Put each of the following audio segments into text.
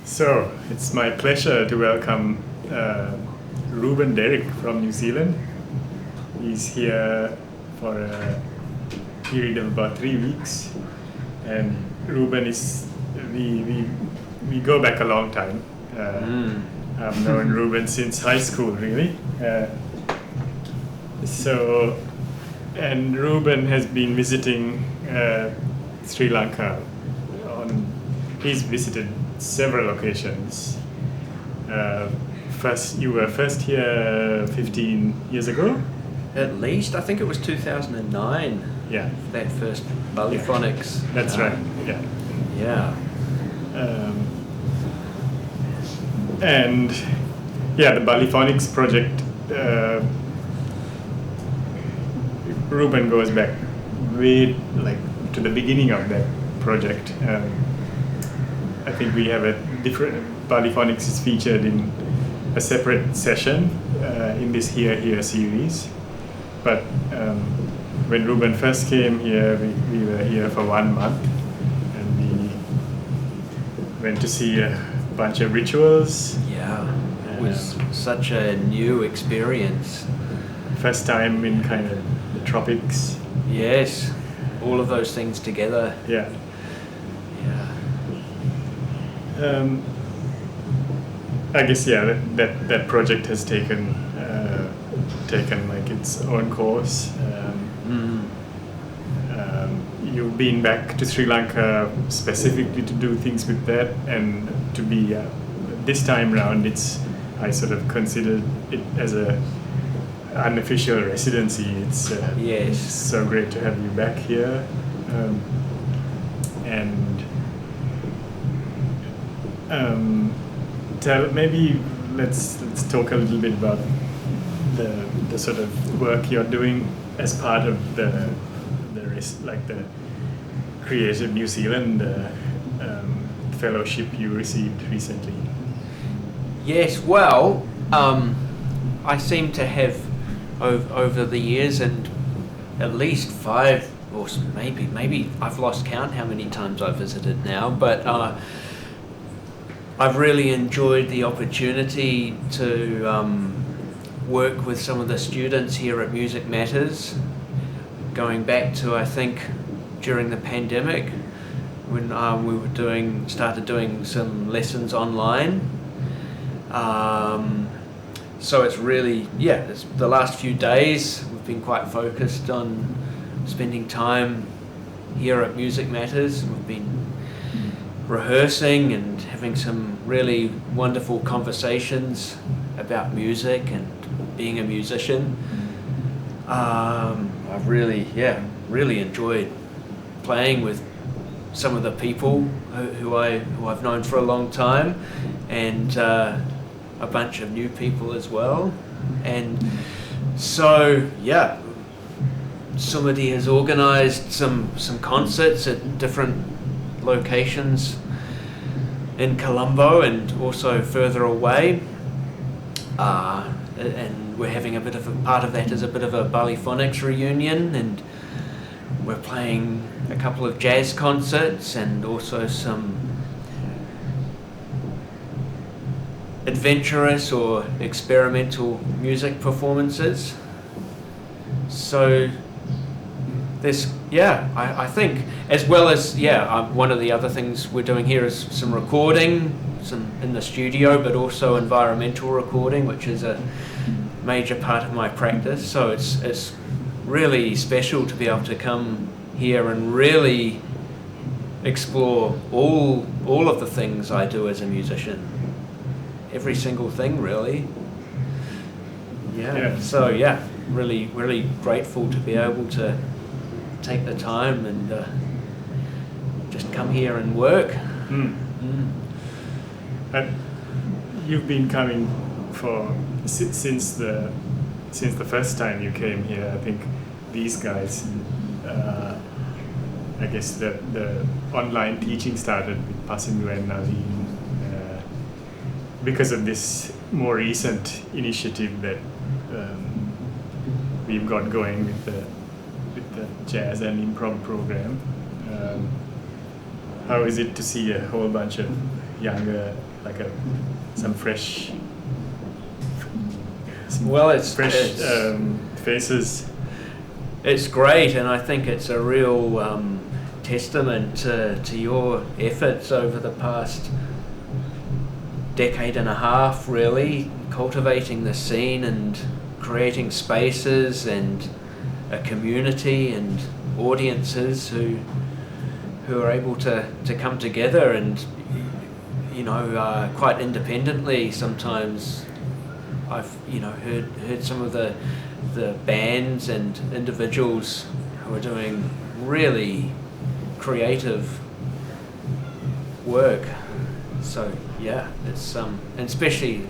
So it's my pleasure to welcome Reuben Derrick from New Zealand. He's here for a period of about 3 weeks, and Reuben is we go back a long time. I've known Reuben since high school, really. And Reuben has been visiting Sri Lanka. He's visited several occasions. You were first here 15 years ago? At least, I think it was 2009. Yeah. That first Baliphonics. That's right, yeah. Yeah. And yeah, the Baliphonics project, Reuben goes back way to the beginning of that project. I think we have a different, Baliphonics is featured in a separate session in this Here series. But when Reuben first came here, we were here for 1 month, and we went to see a bunch of rituals. Yeah, it was such a new experience. First time in kind of the tropics. Yes, all of those things together. Yeah. I guess that project has taken like its own course. You've been back to Sri Lanka specifically to do things with that, and to be this time round, I sort of considered it as a unofficial residency. It's so great to have you back here, maybe let's talk a little bit about the sort of work you're doing as part of the Creative New Zealand fellowship you received recently. Yes, well, I seem to have over the years, and at least 5 or maybe I've lost count how many times I've visited now, but I've really enjoyed the opportunity to work with some of the students here at Musicmatters, going back to, I think, during the pandemic, when we started doing some lessons online. So it's really, it's the last few days we've been quite focused on spending time here at Musicmatters. We've been rehearsing and having some really wonderful conversations about music and being a musician. I've really enjoyed playing with some of the people who I've known for a long time, and a bunch of new people as well. And so Sumudi has organised some concerts at different locations in Colombo and also further away, and we're having a part of that as a bit of a Baliphonics reunion, and we're playing a couple of jazz concerts and also some adventurous or experimental music performances. So I think, as well as one of the other things we're doing here is some recording, some in the studio, but also environmental recording, which is a major part of my practice. So it's really special to be able to come here and really explore all of the things I do as a musician. Every single thing, really. So really, really grateful to be able to take the time and just come here and work. You've been coming since the first time you came here. I think these guys, I guess the online teaching started with Pasindu and Naveen because of this more recent initiative that we've got going with the jazz and improv program. how is it to see a whole bunch of younger, like some fresh, well, it's faces? It's great, and I think it's a real testament to your efforts over the past decade and a half, really, cultivating the scene and creating spaces and a community and audiences who are able to come together and, you know, quite independently sometimes. I've, you know, heard some of the bands and individuals who are doing really creative work. So yeah, it's and especially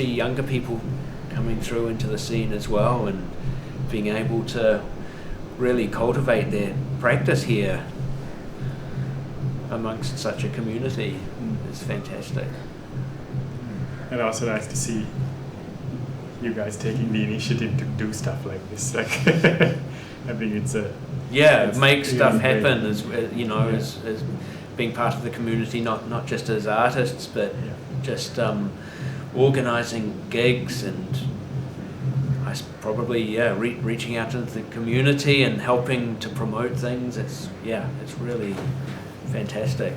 younger people coming through into the scene as well, and being able to really cultivate their practice here amongst such a community is fantastic. And also nice to see you guys taking the initiative to do stuff like this. Like, I think it's make stuff really happen great. as you know, as being part of the community, not just as artists, but just organising gigs and probably reaching out to the community and helping to promote things. It's really fantastic.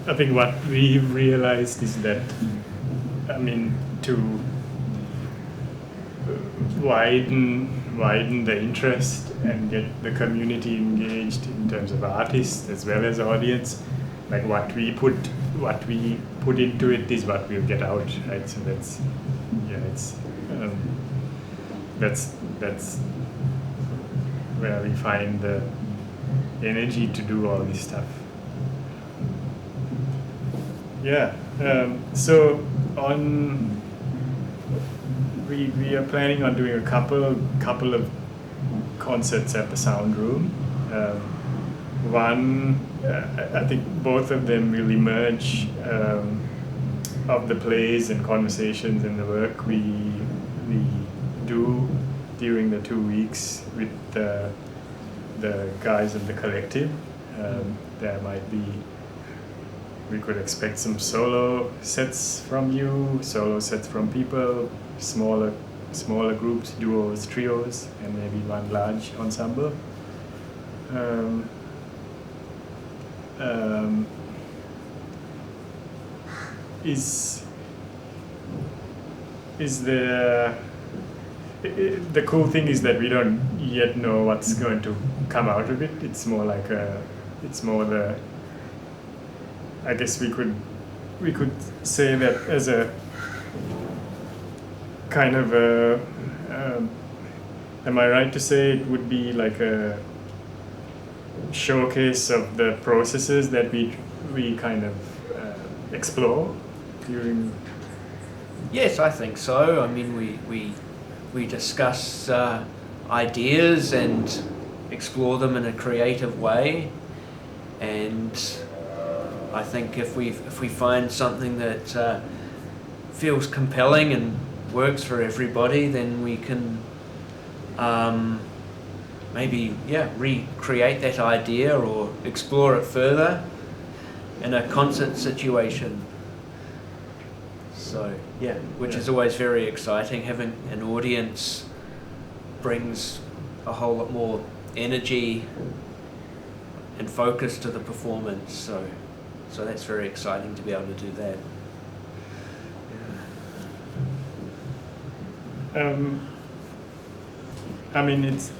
I think what we've realized is that, I mean, to widen the interest and get the community engaged in terms of artists as well as audience, like what we put into it is what we'll get out, right? So that's where we find the energy to do all this stuff. So we are planning on doing a couple of concerts at the Sound Room. One, I think both of them will emerge of the plays and conversations and the work we do during the 2 weeks with the guys of the collective. There might be, we could expect some solo sets from you, solo sets from people, smaller groups, duos, trios, and maybe one large ensemble. Is there the cool thing is that we don't yet know what's going to come out of it. It's more like I guess we could say that as a kind of a, am I right to say it would be like a showcase of the processes that we kind of explore during? Yes, I think so. I mean, we discuss ideas and explore them in a creative way, and I think if we find something that feels compelling and works for everybody, then we can maybe recreate that idea or explore it further in a concert situation. So which is always very exciting. Having an audience brings a whole lot more energy and focus to the performance. So that's very exciting to be able to do that. I mean, it's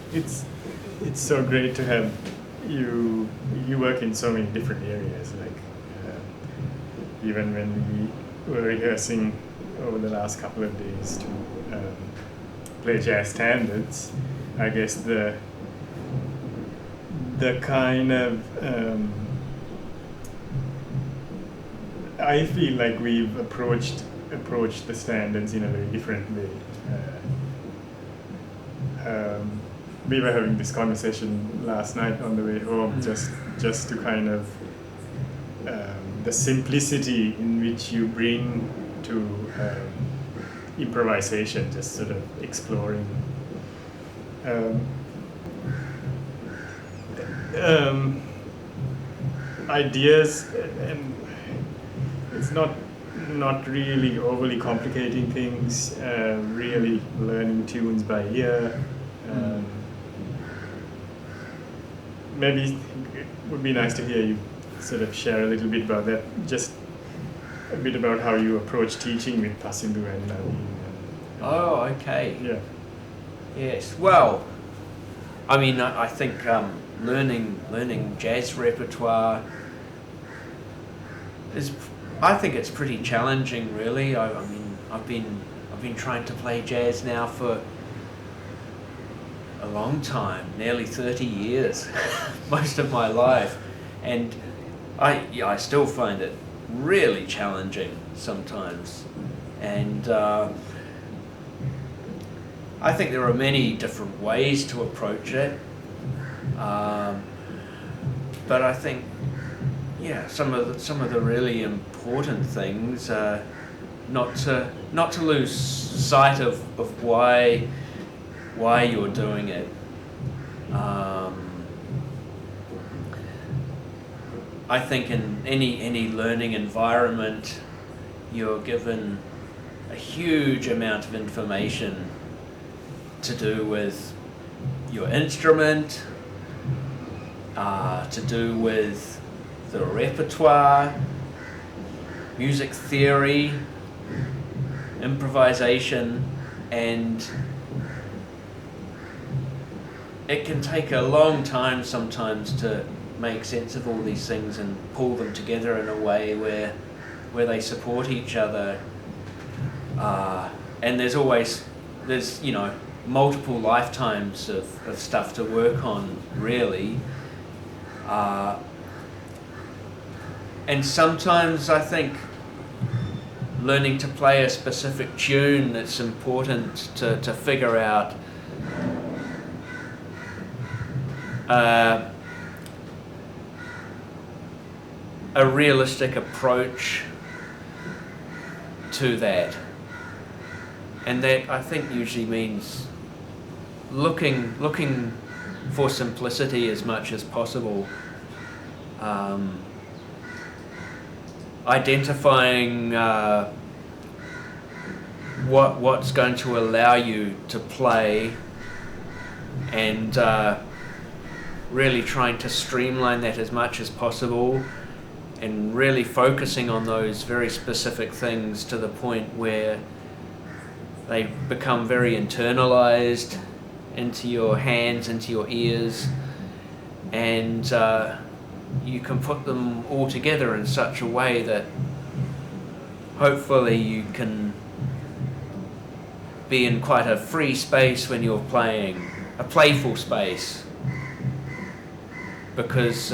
so great to have you work in so many different areas. Like even when we were rehearsing over the last couple of days to play jazz standards, I guess the kind of I feel like we've approached the standards in a very different way. We were having this conversation last night on the way home, just to kind of the simplicity in which you bring to improvisation, just sort of exploring. ideas, and it's not really overly complicating things. Really learning tunes by ear. Maybe it would be nice to hear you sort of share a little bit about that. Just a bit about how you approach teaching with Chalindu and Naveen. Oh, okay. Yeah. Yes. Well, I mean, I think learning jazz repertoire I think it's pretty challenging, really. I mean, I've been trying to play jazz now for a long time, nearly 30 years, most of my life, and I still find it really challenging sometimes, and I think there are many different ways to approach it, but I think, yeah, some of the really important things are not to lose sight of why you're doing it. I think in any learning environment, you're given a huge amount of information to do with your instrument, to do with the repertoire, music theory, improvisation, and it can take a long time sometimes to make sense of all these things and pull them together in a way where they support each other. And there's multiple lifetimes of stuff to work on, really. And sometimes I think learning to play a specific tune, it's important to figure out a realistic approach to that. And that, I think, usually means looking for simplicity as much as possible. Identifying what's going to allow you to play, and really trying to streamline that as much as possible, and really focusing on those very specific things to the point where they become very internalized into your hands, into your ears, and you can put them all together in such a way that hopefully you can be in quite a free space when you're playing, a playful space, because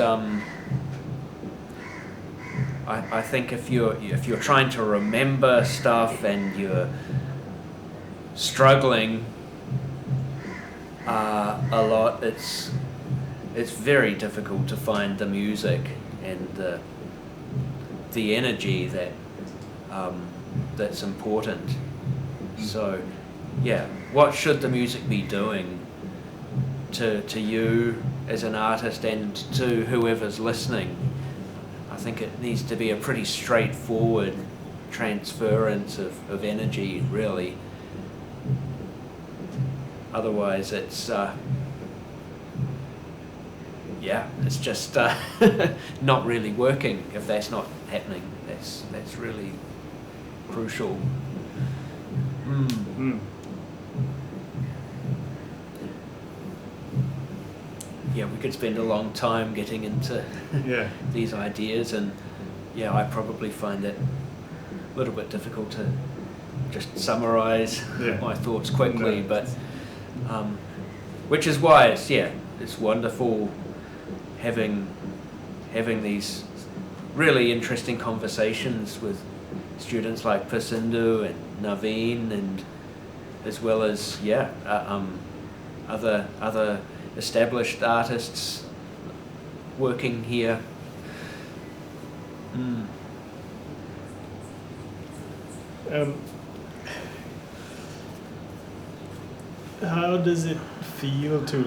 I think if you're trying to remember stuff and you're struggling a lot, it's very difficult to find the music and the energy that's important. So, yeah, what should the music be doing to you as an artist and to whoever's listening? I think it needs to be a pretty straightforward transference of energy, really. Otherwise, it's it's just not really working. If that's not happening, that's really crucial. Yeah, we could spend a long time getting into these ideas, and I probably find it a little bit difficult to just summarize my thoughts quickly, but which is why it's wonderful having these really interesting conversations with students like Chalindu and Naveen, and as well as other established artists working here. How does it feel to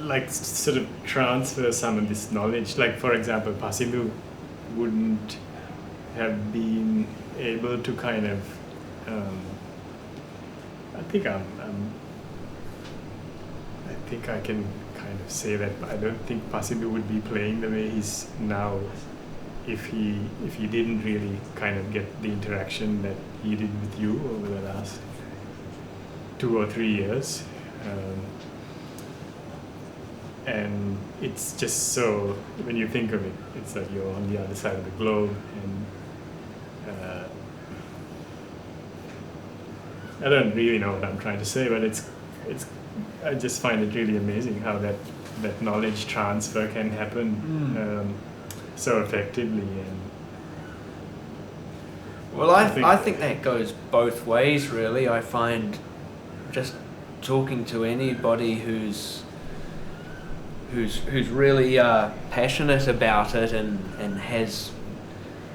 like sort of transfer some of this knowledge. Like for example, Pasindu wouldn't have been able to kind of. I think I think I can kind of say that I don't think Pasindu would be playing the way he's now if he didn't really kind of get the interaction that he did with you over the last 2 or 3 years. And it's just so, when you think of it, it's like you're on the other side of the globe, and I don't really know what I'm trying to say, but it's I just find it really amazing how that knowledge transfer can happen so effectively. And well, I think that goes both ways, really. I find just talking to anybody who's really passionate about it and has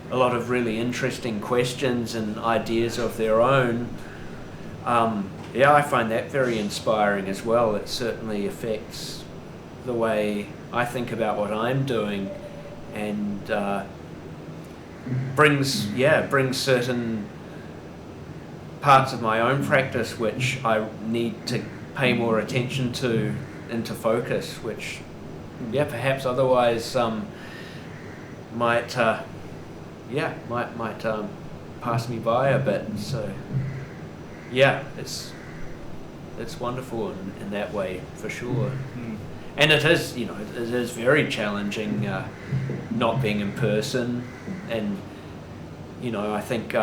a lot of really interesting questions and ideas of their own. I find that very inspiring as well. It certainly affects the way I think about what I'm doing, and brings certain parts of my own practice which I need to pay more attention to into focus, which perhaps otherwise might pass me by a bit. So it's wonderful in that way, for sure. And it is very challenging not being in person, and I think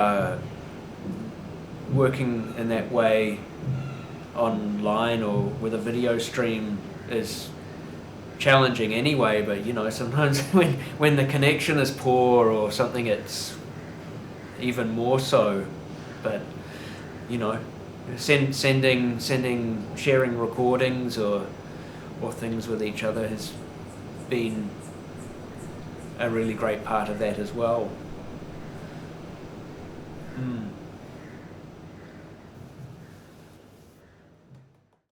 working in that way online or with a video stream is challenging anyway, but sometimes when the connection is poor or something, it's even more so. But sharing recordings or things with each other has been a really great part of that as well.